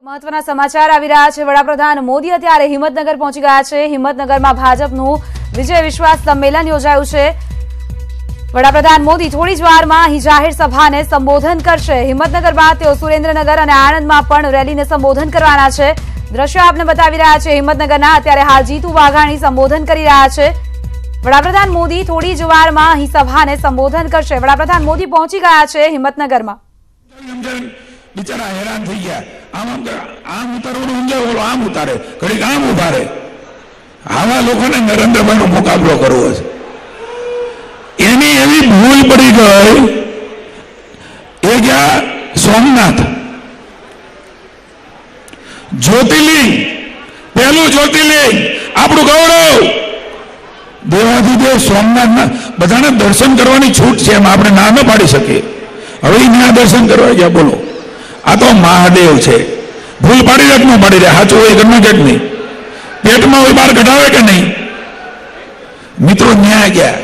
મહત્વના સમાચાર આવી રહ્યા છે। વડાપ્રધાન મોદી અત્યારે હિંમતનગર પહોંચી ગયા છે। હિંમતનગરમાં ભાજપનું વિજય વિશ્વાસ સંમેલન યોજાયું છે। વડાપ્રધાન મોદી થોડી જ વારમાં અહીં જાહેર સભાને સંબોધન કરશે। હિંમતનગર બાદ તેઓ સુરેન્દ્રનગર અને આણંદમાં પણ રેલીને સંબોધન કરવાના છે। દ્રશ્યો આપને બતાવી રહ્યા છે। હિંમતનગરના અત્યારે હાલ જીતુ વાઘાણી સંબોધન કરી રહ્યા છે। વડાપ્રધાન મોદી થોડી જ વારમાં અહીં સભાને સંબોધન કરશે। વડાપ્રધાન મોદી પહોંચી ગયા છે હિંમતનગરમાં। बिचारा हैरान थी गया आम उतारવાનું સમજાય ઓલો આમ ઉતારે ઘડીક આમ ઉભારે આવા લોકોને નરેન્દ્રભાઈનો મુકાબલો કરવો છે એની એવી ભૂલ પડી ગઈ એ ગયા સોમનાથ જ્યોતિર્લિંગ પહેલું જ્યોતિર્લિંગ આપણું ગૌરવ દેવાધિદેવ સોમનાથના બધાને દર્શન કરવાની છૂટ છે એમ આપણે ના ન પાડી શકીએ હવે ત્યાં દર્શન કરવા ગયા બોલો आ तो महादेव है भूल पाड़ी दे न पाड़ी दे साचू हो घर के नहीं पेट में बार कढ़ावे के नहीं मित्रों न्याय गया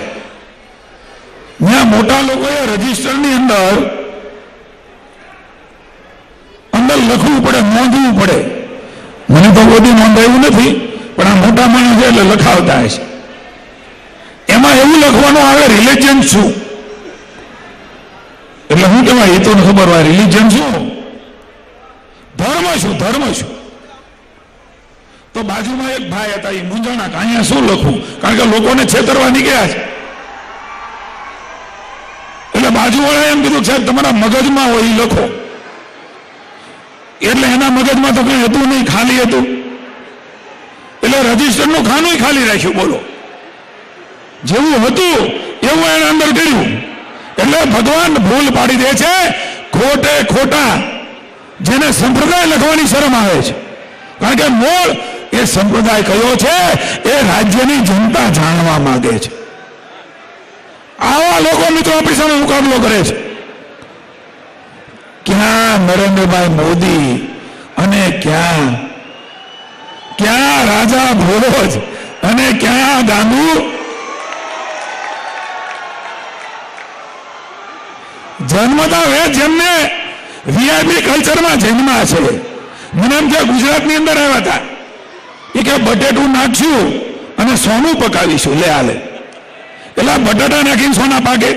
मोटा लोग रजिस्टर अंदर अंदर लखव पड़े नोंधव पड़े मैंने तो बधी नोंधायु नहीं पण आ मोटा माणस है लखावता है एमां एवुं लखवानुं आवे रिलीजन शुं એટલે હું કહેવાય એ તો ખબર હોય રિલીજન શું धर्म शू तो बाजू में एक भाई था मूंझाणा अँ शू लखू कारण के लोग ने छेतरवा निकळ्या छे एटले बाजूवाळाए एम कीधुं साहेब तमारा मगज में होय ई लखो एटले एना मगज में तो कई हतुं नहीं खाली हतुं एटले रजिस्टर नुं खानुं खाली राख्युं बोलो जेवुं हतुं एवुं एणे अंदर कर्युं एटले भगवान भूल पाड़ी दे छे खोटे खोटा जेने संप्रदाय लखवानी शरम आवे छे कारण के मूल ए संप्रदाय कयो छे ए राज्यनी जनता जाणवा मांगे छे आवा लोको मित्रों आपणी सामे मुकाबलो करे छे क्या नरेंद्रभाई मोदी अने क्या क्या राजा भोज अने क्या गांधू जन्मता वे जेमने वीआईपी कल्चर में जन्मा है मैंने एम क्या गुजरात ની અંદર આવ્યા હતા એ કે બટેટું નાખશું અને સોનું પકાવીશું લે આલે એટલે બટાટા નાખીને સોના પાકે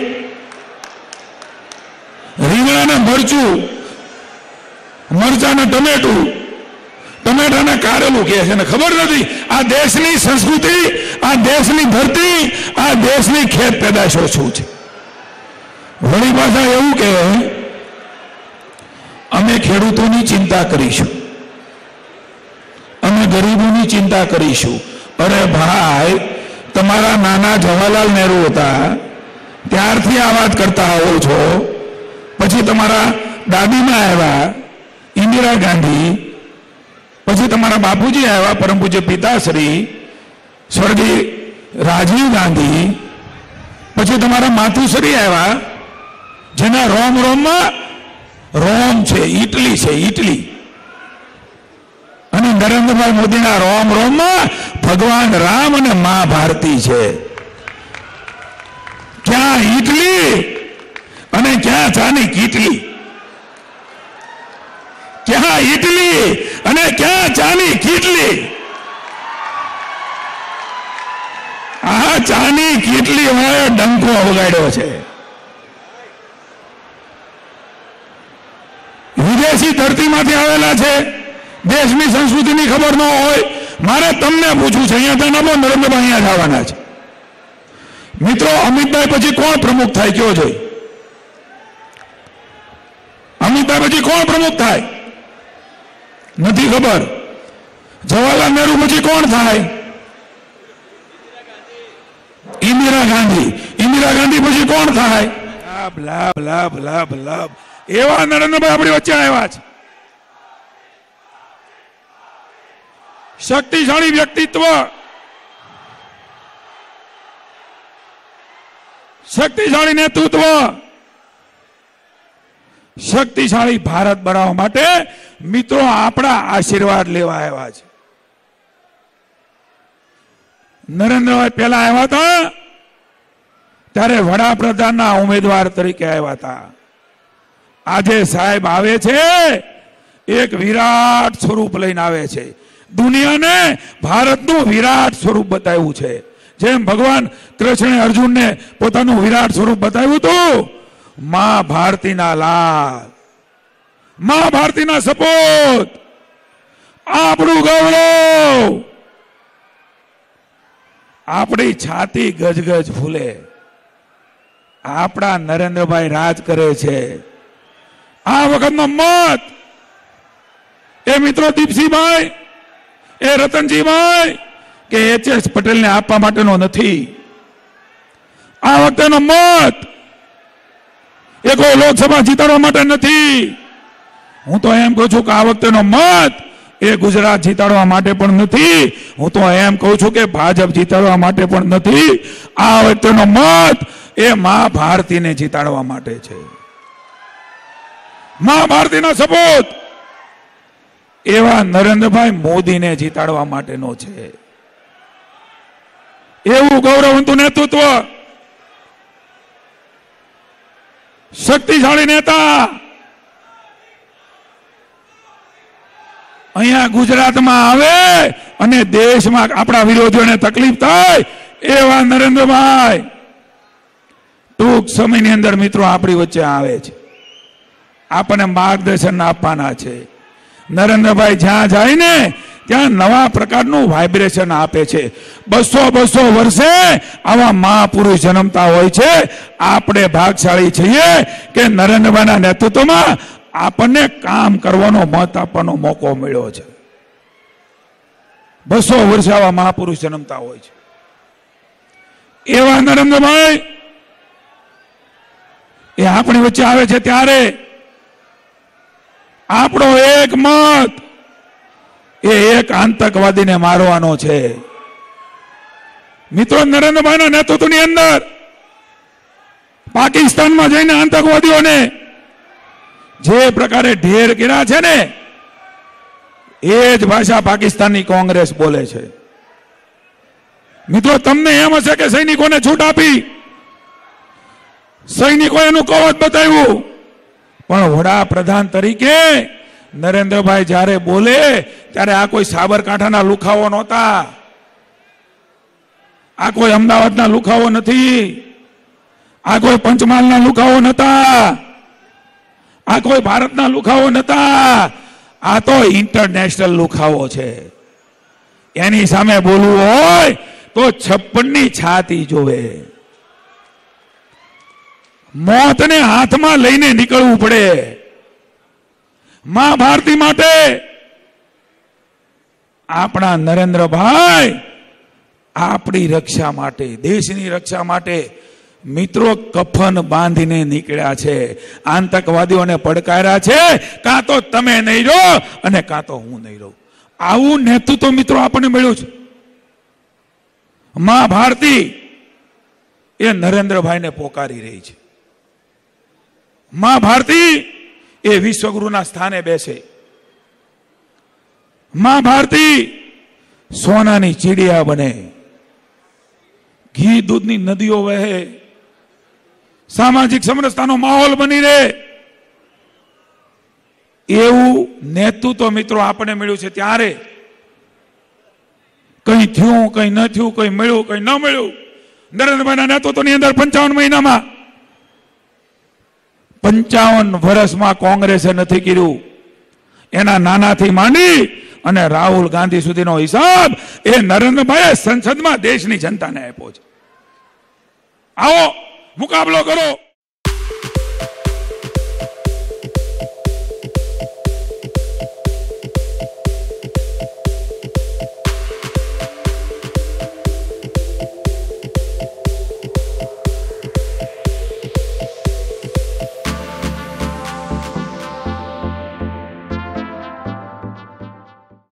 રીંગણાને મરચું મરચાને ટમેટું ટમેટાને કારેલું કહે છે ને ખબર નથી આ દેશની સંસ્કૃતિ આ દેશની ધરતી આ દેશની ખેત પેદાશો શું છે વળી પાછા એવું કે अमे खेडूतोनी चिंता करीशुं अमे गरीबोनी चिंता करीशुं अरे भाई तमारा नाना जवाहरलाल नेहरू हता त्यारथी आ वात करता आवो छो पछी तमारा दादीमा आव्या इंदिरा गांधी पछी तमारा बापूजी आव्या परम पूज्य पिताश्री स्वर्गीय राजीव गांधी पछी तमारा मातुश्री आव्या जेना रोम रोम में रोम छे इटली छे इटली अने नरेंद्रभाई मोदी ना रोम रोम में भगवान राम अने मां भारती छे क्या इटली अने क्या चानी कीटली क्या इटली अने क्या चानी कीटली आ चानी कीटली वाळे डंको वगाड्यो छे विदेशी धरती मांथी आवेला छे देशनी संस्कृतिनी खबर न होय मारे तमने पूछવું છે અહીંયા તો નમો નરેન્દ્રભાઈ અહીંયા જવાના છે મિત્રો અમિતભાઈ પછી કોણ પ્રમુખ થાય કયો જોઈ અમિતભાઈ પછી કોણ પ્રમુખ થાય નથી ખબર જવાહરલાલ નહેરુ પછી કોણ થાય इंदिरा गांधी પછી કોણ થાય લાભ લાભ લાભ લાભ एवा नरेंद्रभाई अपनी वच्चे आया शक्तिशाली व्यक्तित्व शक्तिशाली नेतृत्व शक्तिशाली भारत बनावा माटे मित्रों आपड़ा आशीर्वाद लेवा आया छे नरेंद्रभाई पहला आया था त्यारे वडाप्रधानना उम्मीदवार तरीके आया था આજે સાહેબ આવે છે એક વિરાટ સ્વરૂપ લઈને આવે છે. દુનિયાને ભારતનું વિરાટ સ્વરૂપ બતાવ્યું છે. જેમ ભગવાન કૃષ્ણે અર્જુનને પોતાનું વિરાટ સ્વરૂપ બતાવ્યું હતું, મા ભારતીના લાલ, મા ભારતીના સપોત, આપણું ગૌરવ, આપણી છાતી ગજગજ ફૂલે. આપણા નરેન્દ્રભાઈ રાજ કરે છે. આ વખતનો મત એ મિત્રો દીપસિંહભાઈ, એ રતનજીભાઈ કે એચ.એસ. પટેલને આપવા માટેનો નથી. આ વખતેનો મત એ કોઈ લોકસભા જીતાડવા માટે નથી. હું તો એમ કહું છું કે આ વખતેનો મત એ ગુજરાત જીતાડવા માટે પણ નથી. હું તો એમ કહું છું કે ભાજપ જીતાડવા માટે પણ નથી. આ વખતેનો મત એ મા ભારતીને જીતાડવા માટે છે. મા ભારતીના સપોત એવા નરેન્દ્રભાઈ મોદીને જીતાડવા માટેનો છે. એવું ગૌરવવંતું નેતૃત્વ, શક્તિશાળી નેતા અહીંયા ગુજરાતમાં આવે અને દેશમાં આપણા વિરોધીઓને તકલીફ થાય એવા નરેન્દ્રભાઈ ટૂંક સમયની અંદર મિત્રો આપણી વચ્ચે આવે છે. આપણને માર્ગદર્શન આપવાના છે. નરેન્દ્રભાઈ જ્યાં જાય ને ત્યાં નવા પ્રકારનું વાઇબ્રેશન આપે છે. 200 વર્ષે આવા મહાપુરુષ જન્મતા હોય છે. આપણે ભાગશાળી છીએ કે નરેન્દ્રભાઈના નેતૃત્વમાં આપણને કામ કરવાનો મત આપવાનો મોકો મળ્યો છે. 200 વર્ષે આવા મહાપુરુષ જન્મતા હોય છે. એવા નરેન્દ્રભાઈ એ આપણી વચ્ચે આવે છે ત્યારે આપણો એક મત એ એક આતંકવાદીને મારવાનો છે. મિત્રો, નરેન્દ્રભાઈના નેતૃત્વની અંદર પાકિસ્તાનમાં જઈને આતંકવાદીઓને જે પ્રકારે ઢેર કર્યા છે ને, એ જ ભાષા પાકિસ્તાનની કોંગ્રેસ બોલે છે. મિત્રો, તમને એમ હશે કે સૈનિકોને છૂટ આપી, સૈનિકોએ એનું કવચ બતાવ્યું, પણ વડાપ્રધાન તરીકે નરેન્દ્રભાઈ જ્યારે બોલે ત્યારે આ કોઈ સાબરકાંઠાના લુખાઓ નહોતા, આ કોઈ અમદાવાદના લુખાઓ નથી, આ કોઈ પંચમહાલના લુખાઓ નતા, આ કોઈ ભારતના લુખાઓ નતા. આ તો ઇન્ટરનેશનલ લુખાઓ છે. એની સામે બોલવું હોય તો 56ની છાતી જોવે. મોતને હાથમાં લઈને નીકળવું પડે. મા ભારતી માટે આપણા નરેન્દ્રભાઈ આપણી રક્ષા માટે, દેશની રક્ષા માટે મિત્રો કફન બાંધીને નીકળ્યા છે. આતંકવાદીઓને પડકાર્યા છે, કાં તો તમે નહીં રહો અને કાં તો હું નહીં રહું. આવું નેતૃત્વ મિત્રો આપણને મળ્યું છે. મા ભારતી એ નરેન્દ્રભાઈને પોકારી રહી છે. મા ભારતી એ વિશ્વગુરુના સ્થાને બેસે. મા ભારતી સોનાની ચીડિયા બને, ઘી દૂધની નદીઓ વહે, સામાજિક સમરસતાનો માહોલ બની રહે. એવું નેતૃત્વ મિત્રો આપણને મળ્યું છે. ત્યારે કઈ થયું, કઈ ન થયું, કઈ મળ્યું, કઈ ન મળ્યું, નરેન્દ્રભાઈના નેતૃત્વની અંદર 55 મહિનામાં 55 વર્ષમાં કોંગ્રેસે નથી કર્યું. એના નાનાથી માંડી અને રાહુલ ગાંધી સુધીનો હિસાબ એ નરેન્દ્રભાઈએ સંસદમાં દેશની જનતાને આપ્યો છે. આવો મુકાબલો કરો.